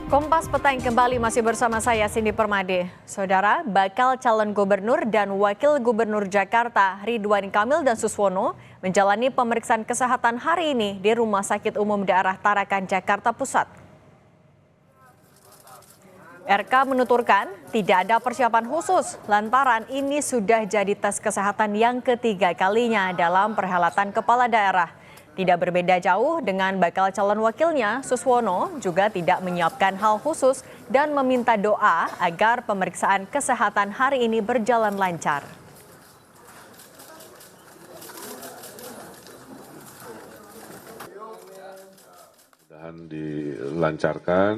Kompas Petang kembali masih bersama saya Cindy Permade. Saudara, bakal calon gubernur dan wakil gubernur Jakarta Ridwan Kamil dan Suswono menjalani pemeriksaan kesehatan hari ini di Rumah Sakit Umum Daerah Tarakan, Jakarta Pusat. RK menuturkan tidak ada persiapan khusus lantaran ini sudah jadi tes kesehatan yang ketiga kalinya dalam perhelatan kepala daerah. Tidak berbeda jauh dengan bakal calon wakilnya, Suswono juga tidak menyiapkan hal khusus dan meminta doa agar pemeriksaan kesehatan hari ini berjalan lancar. Mudah-mudahan dilancarkan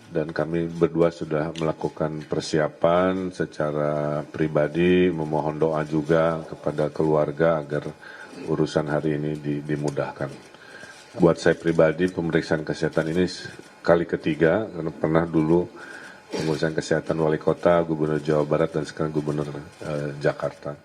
dan kami berdua sudah melakukan persiapan secara pribadi, memohon doa juga kepada keluarga agar urusan hari ini dimudahkan. Buat saya pribadi pemeriksaan kesehatan ini kali ketiga, karena pernah dulu pemeriksaan kesehatan wali kota, gubernur Jawa Barat dan sekarang gubernur Jakarta.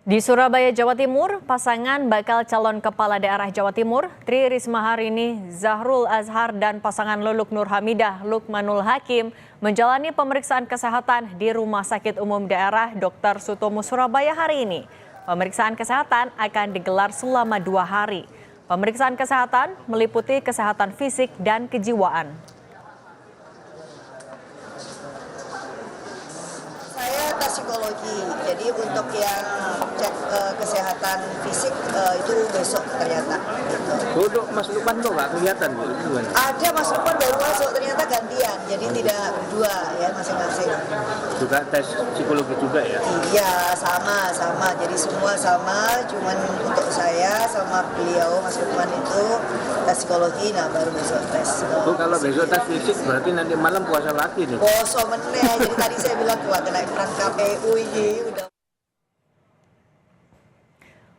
Di Surabaya, Jawa Timur, pasangan bakal calon kepala daerah Jawa Timur, Tri Risma hari ini, Zahrul Azhar dan pasangan Luluk Nur Hamidah, Lukmanul Hakim menjalani pemeriksaan kesehatan di Rumah Sakit Umum Daerah Dr. Sutomo Surabaya hari ini. Pemeriksaan kesehatan akan digelar selama 2 hari. Pemeriksaan kesehatan meliputi kesehatan fisik dan kejiwaan. Saya tes psikologi, jadi untuk yang cek kesehatan fisik itu besok ternyata. Duduk Mas Lukman tuh nggak kelihatan Bu? Ada Mas Lukman baru masuk, ternyata gantian, jadi tidak berdua ya masing-masing. Juga tes psikologi juga ya? Iya sama, jadi semua sama, cuman untuk saya sama beliau Mas Lukman itu tes psikologi, nah baru besok tes. Kalau besok tes fisik berarti nanti malam puasa lagi nih? Poso meneh, jadi tadi saya bilang kuat kena peran KPU ini udah.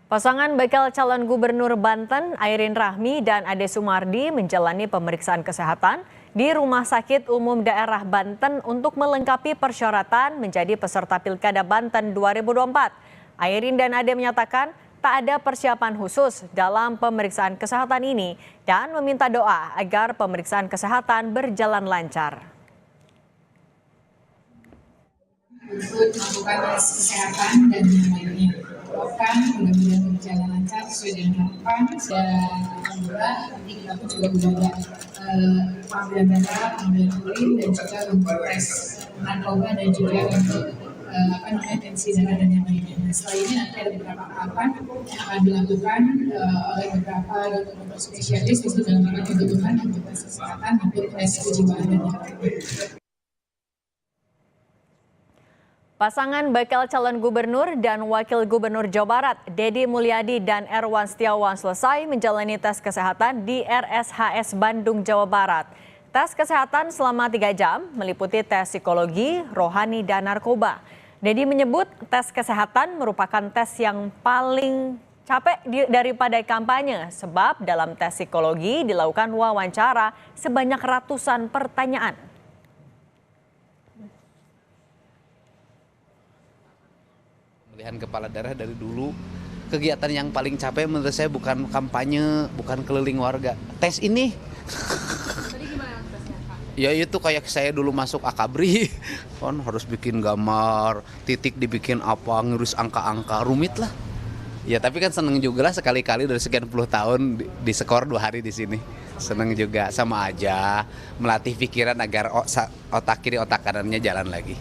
Pasangan bakal calon gubernur Banten, Airin Rahmi dan Ade Sumardi menjalani pemeriksaan kesehatan di Rumah Sakit Umum Daerah Banten untuk melengkapi persyaratan menjadi peserta Pilkada Banten 2024. Airin dan Ade menyatakan tak ada persiapan khusus dalam pemeriksaan kesehatan ini dan meminta doa agar pemeriksaan kesehatan berjalan lancar. Untuk melakukan tes kesehatan dan yang lainnya. Doakan mudah-mudahan berjalan lancar sesuai dengan harapan dan alhamdulillah nanti kita pun juga sudah ada pengambilan darah, pengambilan urin dan juga untuk tes narkoba dan juga untuk tensi darah dan yang lainnya. Nah, setelah ini nanti ada beberapa tahapan yang akan dilakukan oleh beberapa dokter spesialis itu dalam rangka kebutuhan untuk tes kesehatan maupun tes kejiwaan dan yang lainnya. Pasangan bakal calon gubernur dan wakil gubernur Jawa Barat, Deddy Mulyadi dan Erwan Setiawan selesai menjalani tes kesehatan di RSHS Bandung, Jawa Barat. Tes kesehatan selama 3 jam meliputi tes psikologi, rohani, dan narkoba. Deddy menyebut tes kesehatan merupakan tes yang paling capek daripada kampanye sebab dalam tes psikologi dilakukan wawancara sebanyak ratusan pertanyaan. Pemilihan kepala daerah dari dulu, kegiatan yang paling capek menurut saya bukan kampanye, bukan keliling warga. Tes ini. Tadi gimana tesnya Pak? Ya itu kayak saya dulu masuk Akabri, kan harus bikin gambar, titik dibikin apa, ngurus angka-angka, rumit lah. Ya tapi kan seneng juga lah sekali-kali dari sekian puluh tahun di skor 2 hari di sini. Seneng juga, sama aja melatih pikiran agar otak kiri otak kanannya jalan lagi.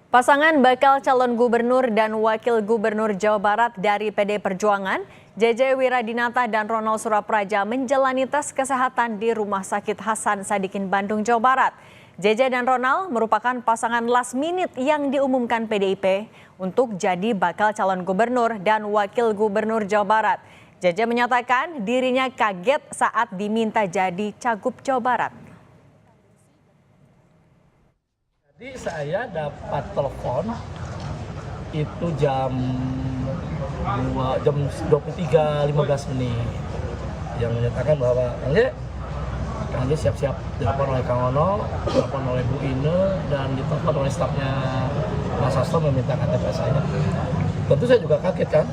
Pasangan bakal calon gubernur dan wakil gubernur Jawa Barat dari PD Perjuangan, JJ Wiradinata dan Ronald Surapraja menjalani tes kesehatan di Rumah Sakit Hasan Sadikin Bandung, Jawa Barat. JJ dan Ronald merupakan pasangan last minute yang diumumkan PDIP untuk jadi bakal calon gubernur dan wakil gubernur Jawa Barat. JJ menyatakan dirinya kaget saat diminta jadi cagup Jawa Barat. Jadi saya dapat telepon itu jam 23.15 yang menyatakan bahwa Kang Ye siap-siap ditelepon oleh Kang Ono, ditelepon oleh Bu Ine, dan ditelepon oleh stafnya Mas Hasto meminta KTP saya. Tentu saya juga kaget kan,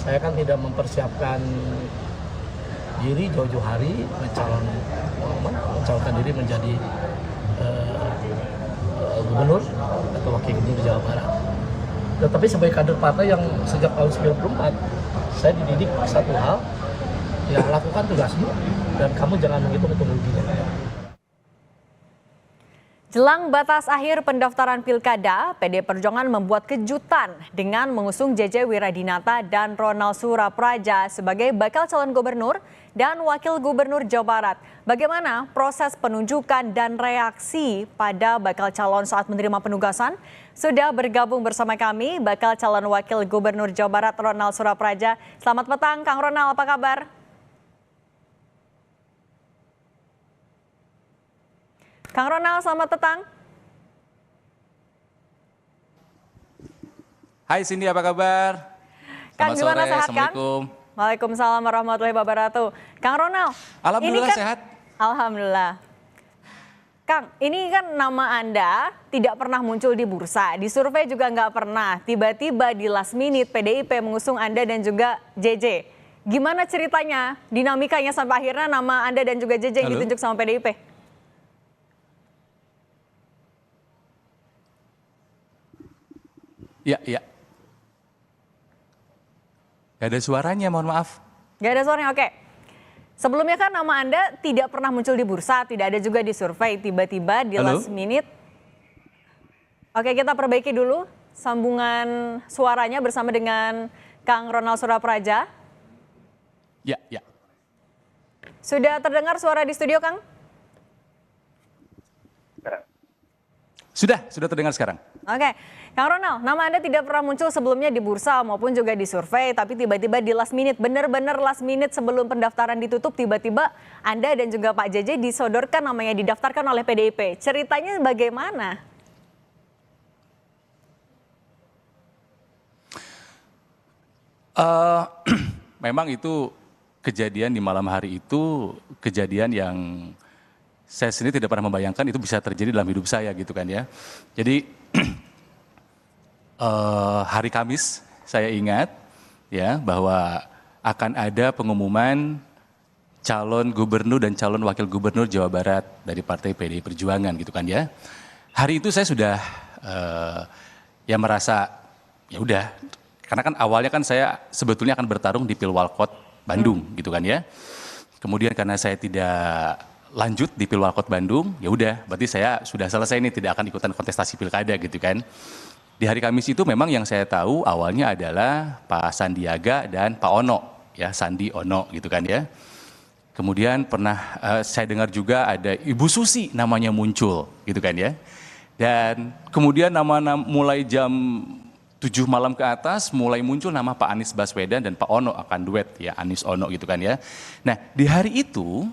saya kan tidak mempersiapkan diri jauh-jauh hari mencalonkan diri menjadi gubernur atau wakil gubernur Jawa Barat. Tetapi sebagai kader partai yang sejak tahun 94, saya dididik satu hal, ya lakukan tugasmu dan kamu jangan menghitung-hitung ruginya. Jelang batas akhir pendaftaran Pilkada, PD Perjuangan membuat kejutan dengan mengusung JJ Wiradinata dan Ronald Surapraja sebagai bakal calon gubernur dan wakil gubernur Jawa Barat. Bagaimana proses penunjukan dan reaksi pada bakal calon saat menerima penugasan? Sudah bergabung bersama kami bakal calon wakil gubernur Jawa Barat Ronald Surapraja. Selamat petang, Kang Ronald, apa kabar? Kang Ronald, selamat petang. Hai Cindy, apa kabar? Kang, Selamat gimana sore, sehat, Assalamualaikum. Kang? Waalaikumsalam warahmatullahi wabarakatuh. Kang Ronald, Alhamdulillah ini kan, sehat. Alhamdulillah. Kang, ini kan nama Anda tidak pernah muncul di bursa, di survei juga nggak pernah. Tiba-tiba di last minute PDIP mengusung Anda dan juga JJ. Gimana ceritanya, dinamikanya sampai akhirnya nama Anda dan juga JJ yang Halo? ditunjuk sama PDIP? Ya, ya. Gak ada suaranya, mohon maaf. Gak ada suaranya, oke. Sebelumnya kan nama Anda tidak pernah muncul di bursa, tidak ada juga di survei. Tiba-tiba di Halo? last minute. Oke, kita perbaiki dulu sambungan suaranya bersama dengan Kang Ronald Surapraja. Ya, ya. Sudah terdengar suara di studio, Kang? Sudah terdengar sekarang. Oke, Kang Ronald, nama Anda tidak pernah muncul sebelumnya di bursa maupun juga di survei, tapi tiba-tiba di last minute, benar-benar last minute sebelum pendaftaran ditutup, tiba-tiba Anda dan juga Pak JJ disodorkan namanya, didaftarkan oleh PDIP. Ceritanya bagaimana? Memang itu kejadian di malam hari itu kejadian yang saya sendiri tidak pernah membayangkan itu bisa terjadi dalam hidup saya gitu kan ya. Jadi hari Kamis saya ingat ya bahwa akan ada pengumuman calon gubernur dan calon wakil gubernur Jawa Barat dari Partai PDI Perjuangan gitu kan ya. Hari itu saya sudah ya merasa ya udah, karena kan awalnya kan saya sebetulnya akan bertarung di Pilwalkot Bandung gitu kan ya. Kemudian karena saya tidak lanjut di Pilwalkot Bandung, ya udah berarti saya sudah selesai nih, tidak akan ikutan kontestasi pilkada gitu kan. Di hari Kamis itu memang yang saya tahu awalnya adalah Pak Sandiaga dan Pak Ono ya, Sandi Ono gitu kan ya. Kemudian pernah saya dengar juga ada Ibu Susi namanya muncul gitu kan ya. Dan kemudian nama-nama mulai jam 7 malam ke atas mulai muncul nama Pak Anies Baswedan dan Pak Ono akan duet ya, Anies Ono gitu kan ya. Nah di hari itu,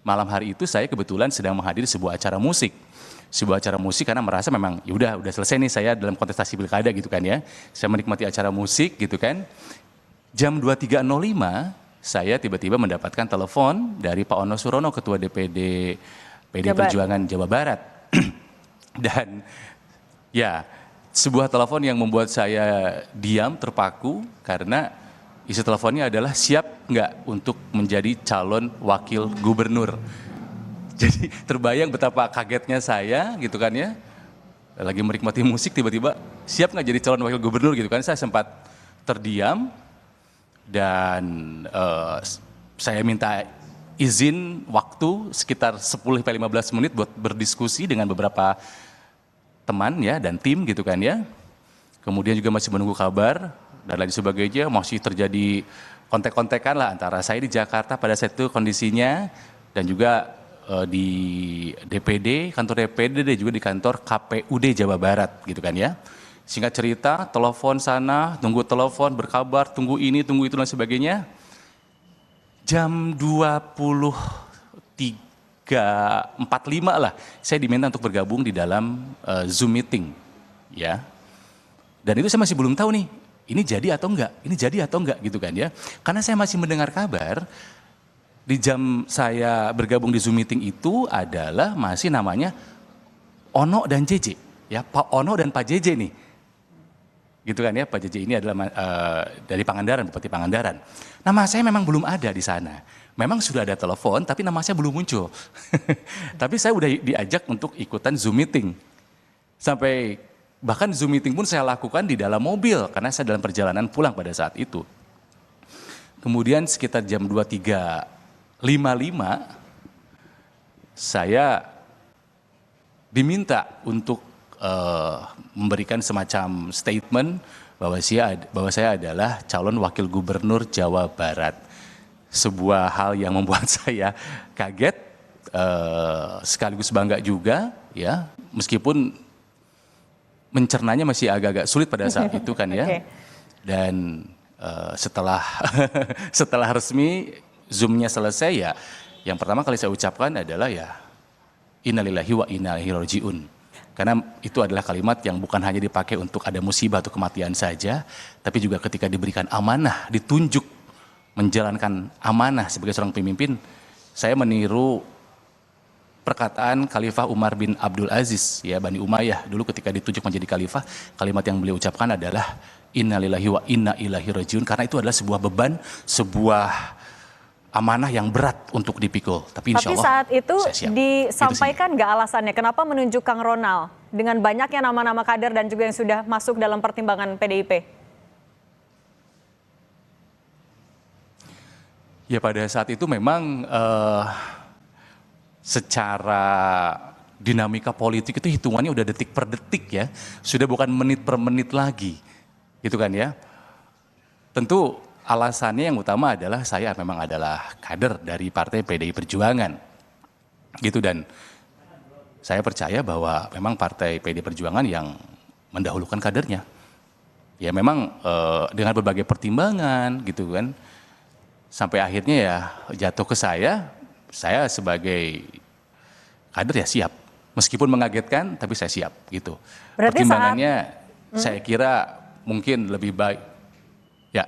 malam hari itu saya kebetulan sedang menghadiri sebuah acara musik. Sebuah acara musik karena merasa memang ya udah selesai nih saya dalam kontestasi pilkada gitu kan ya. Saya menikmati acara musik gitu kan. Jam 23.05 saya tiba-tiba mendapatkan telepon dari Pak Ono Surono, Ketua DPD PD Perjuangan Jawa Barat. Dan ya sebuah telepon yang membuat saya diam, terpaku karena isi teleponnya adalah siap nggak untuk menjadi calon wakil gubernur. Jadi terbayang betapa kagetnya saya gitu kan ya. Lagi menikmati musik tiba-tiba siap nggak jadi calon wakil gubernur gitu kan. Saya sempat terdiam dan saya minta izin waktu sekitar 10-15 menit buat berdiskusi dengan beberapa teman ya dan tim gitu kan ya. Kemudian juga masih menunggu kabar dan lain sebagainya, masih terjadi kontek-kontekan lah antara saya di Jakarta pada saat itu kondisinya dan juga di DPD, kantor DPD dan juga di kantor KPUD Jawa Barat gitu kan ya. Singkat cerita, telepon sana, tunggu telepon, berkabar, tunggu ini, tunggu itu dan sebagainya. Jam 23.45 lah, saya diminta untuk bergabung di dalam Zoom meeting ya. Dan itu saya masih belum tahu nih, ini jadi atau enggak gitu kan ya. Karena saya masih mendengar kabar, di jam saya bergabung di Zoom meeting itu adalah masih namanya Ono dan JJ. Ya, Pak Ono dan Pak JJ nih. gitu kan ya, Pak JJ ini adalah dari Pangandaran, Bupati Pangandaran. Nama saya memang belum ada di sana. Memang sudah ada telepon, tapi nama saya belum muncul. Tapi saya udah diajak untuk ikutan Zoom meeting. Sampai bahkan Zoom meeting pun saya lakukan di dalam mobil, karena saya dalam perjalanan pulang pada saat itu. Kemudian sekitar jam 23.55, saya diminta untuk memberikan semacam statement bahwa saya adalah calon wakil gubernur Jawa Barat. Sebuah hal yang membuat saya kaget, sekaligus bangga juga, ya, meskipun mencernanya masih agak-agak sulit pada saat itu kan ya. Oke. Dan setelah setelah resmi Zoom-nya selesai ya, yang pertama kali saya ucapkan adalah ya innalillahi wa inna ilaihi rajiun. Karena itu adalah kalimat yang bukan hanya dipakai untuk ada musibah atau kematian saja, tapi juga ketika diberikan amanah, ditunjuk menjalankan amanah sebagai seorang pemimpin. Saya meniru perkataan Khalifah Umar bin Abdul Aziz, ya, Bani Umayyah. Dulu ketika ditunjuk menjadi khalifah, kalimat yang beliau ucapkan adalah innalillahi wa inna ilaihi rajiun, karena itu adalah sebuah beban, sebuah amanah yang berat untuk dipikul. Tapi insya Allah saat itu saya siap. disampaikan nggak alasannya kenapa menunjuk Kang Ronald dengan banyaknya nama-nama kader dan juga yang sudah masuk dalam pertimbangan PDIP? Ya pada saat itu memang secara dinamika politik itu hitungannya udah detik per detik ya. Sudah bukan menit per menit lagi. Gitu kan ya. Tentu alasannya yang utama adalah saya memang adalah kader dari Partai PDI Perjuangan. Gitu, dan saya percaya bahwa memang Partai PDI Perjuangan yang mendahulukan kadernya. Ya memang dengan berbagai pertimbangan gitu kan. Sampai akhirnya ya jatuh ke saya sebagai kader ya siap. Meskipun mengagetkan tapi saya siap gitu. Berarti pertimbangannya saya kira mungkin lebih baik. Ya.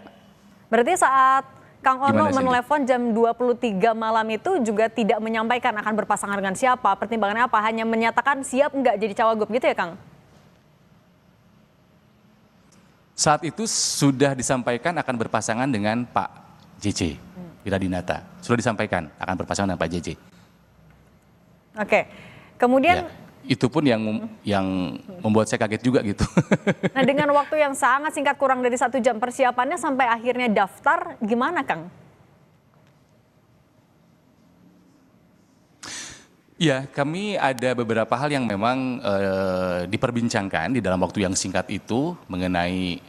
Berarti saat Kang Ono Gimana, Cindy? menelepon jam 23 malam itu juga tidak menyampaikan akan berpasangan dengan siapa, pertimbangannya apa, hanya menyatakan siap nggak jadi cawagup gitu ya Kang? Saat itu sudah disampaikan akan berpasangan dengan Pak JJ Wiradinata. Sudah disampaikan akan berpasangan dengan Pak JJ. Oke, kemudian Ya, itu pun yang membuat saya kaget juga gitu. nah dengan waktu yang sangat singkat kurang dari 1 jam persiapannya sampai akhirnya daftar gimana Kang? Ya, kami ada beberapa hal yang memang diperbincangkan di dalam waktu yang singkat itu mengenai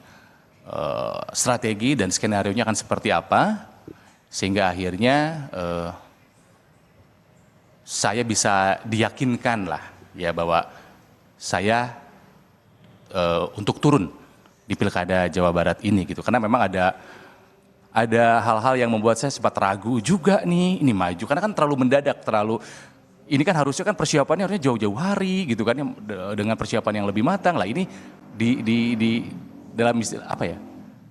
strategi dan skenario-nya akan seperti apa, sehingga akhirnya saya bisa diyakinkan lah ya bahwa saya untuk turun di Pilkada Jawa Barat ini gitu, karena memang ada hal-hal yang membuat saya sempat ragu juga nih ini maju, karena kan terlalu mendadak, ini kan harusnya kan persiapannya harusnya jauh-jauh hari gitu kan, dengan persiapan yang lebih matang lah, ini di dalam apa ya,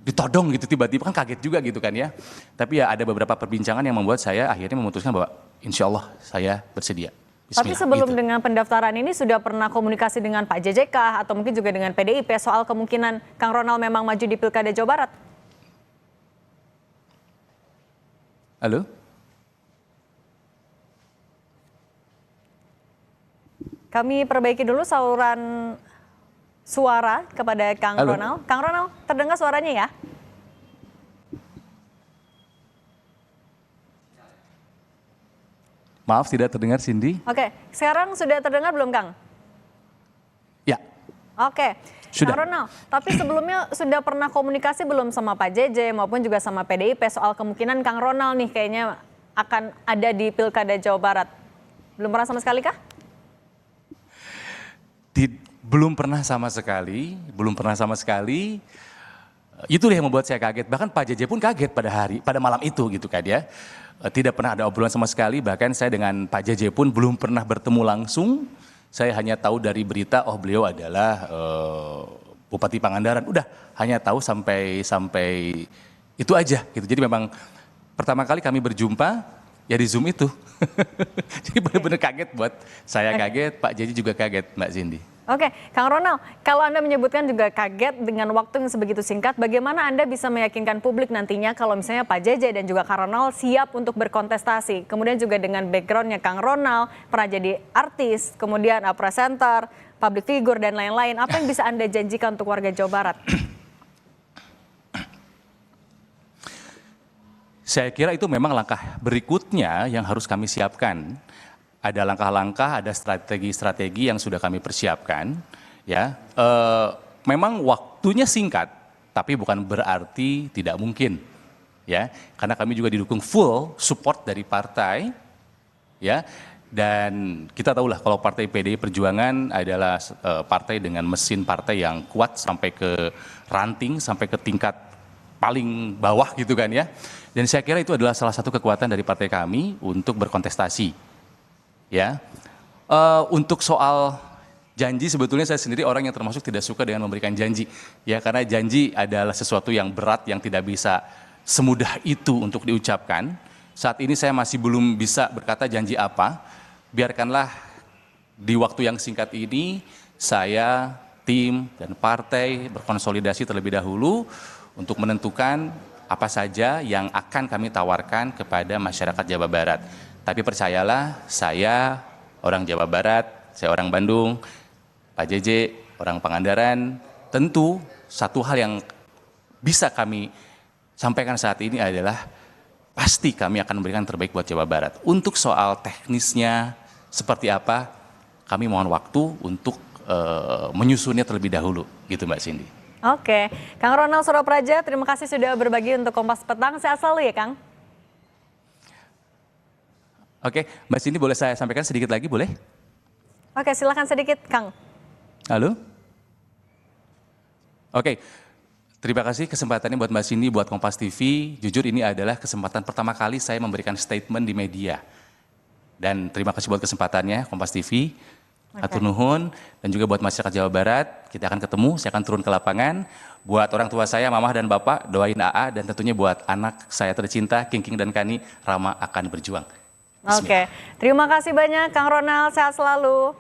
ditodong gitu tiba-tiba, kan kaget juga gitu kan ya. Tapi ya ada beberapa perbincangan yang membuat saya akhirnya memutuskan bahwa insya Allah saya bersedia. Tapi Bismillah, sebelum gitu. dengan pendaftaran ini sudah pernah komunikasi dengan Pak JJ kah atau mungkin juga dengan PDIP soal kemungkinan Kang Ronald memang maju di Pilkada Jawa Barat? Halo? Kami perbaiki dulu saluran suara kepada Kang Halo. Ronald. Kang Ronald, terdengar suaranya ya? Maaf tidak terdengar Cindy. Oke, sekarang sudah terdengar belum Kang? Ya, Oke, Sudah. Kang Ronald, tapi sebelumnya sudah pernah komunikasi belum sama Pak JJ maupun juga sama PDIP soal kemungkinan Kang Ronald nih kayaknya akan ada di Pilkada Jawa Barat? Belum pernah sama sekali kah? belum pernah sama sekali. Itu yang membuat saya kaget. Bahkan Pak JJ pun kaget pada malam itu gitu kan ya. Tidak pernah ada obrolan sama sekali. Bahkan saya dengan Pak JJ pun belum pernah bertemu langsung. Saya hanya tahu dari berita, oh beliau adalah Bupati Pangandaran. Udah, hanya tahu sampai itu aja gitu. Jadi memang pertama kali kami berjumpa ya di Zoom itu. Jadi benar-benar kaget buat saya, kaget, Pak JJ juga kaget, Mbak Cindy. Oke, Kang Ronald, kalau Anda menyebutkan juga kaget dengan waktu yang sebegitu singkat, bagaimana Anda bisa meyakinkan publik nantinya kalau misalnya Pak JJ dan juga Kang Ronald siap untuk berkontestasi? Kemudian juga dengan backgroundnya Kang Ronald, pernah jadi artis, kemudian presenter, public figure, dan lain-lain. Apa yang bisa Anda janjikan untuk warga Jawa Barat? Saya kira itu memang langkah berikutnya yang harus kami siapkan. Ada langkah-langkah, ada strategi-strategi yang sudah kami persiapkan. Ya, memang waktunya singkat, tapi bukan berarti tidak mungkin. Ya, karena kami juga didukung full support dari partai. Ya, dan kita tahulah kalau partai PDI Perjuangan adalah partai dengan mesin partai yang kuat sampai ke ranting, sampai ke tingkat paling bawah gitu kan ya. Dan saya kira itu adalah salah satu kekuatan dari partai kami untuk berkontestasi. Ya, untuk soal janji sebetulnya saya sendiri orang yang termasuk tidak suka dengan memberikan janji. Ya, karena janji adalah sesuatu yang berat yang tidak bisa semudah itu untuk diucapkan. Saat ini saya masih belum bisa berkata janji apa. Biarkanlah di waktu yang singkat ini saya, tim, dan partai berkonsolidasi terlebih dahulu untuk menentukan apa saja yang akan kami tawarkan kepada masyarakat Jawa Barat. Tapi percayalah, saya orang Jawa Barat, saya orang Bandung, Pak JJ orang Pangandaran, tentu satu hal yang bisa kami sampaikan saat ini adalah pasti kami akan memberikan terbaik buat Jawa Barat. Untuk soal teknisnya seperti apa, kami mohon waktu untuk menyusunnya terlebih dahulu, gitu Mbak Cindy. Oke, Kang Ronald Surapraja, terima kasih sudah berbagi untuk Kompas Petang. Sehat selalu ya, Kang. Oke, Mbak Cindy boleh saya sampaikan sedikit lagi, boleh? Oke, silakan sedikit, Kang. Halo? Oke, terima kasih kesempatannya buat Mbak Cindy, buat Kompas TV. Jujur ini adalah kesempatan pertama kali saya memberikan statement di media. Dan terima kasih buat kesempatannya, Kompas TV. Atur nuhun, dan juga buat masyarakat Jawa Barat, kita akan ketemu, saya akan turun ke lapangan. Buat orang tua saya, Mamah dan Bapak, doain AA, dan tentunya buat anak saya tercinta, King dan Kani, Rama akan berjuang. Oke, terima kasih banyak Kang Ronald, sehat selalu.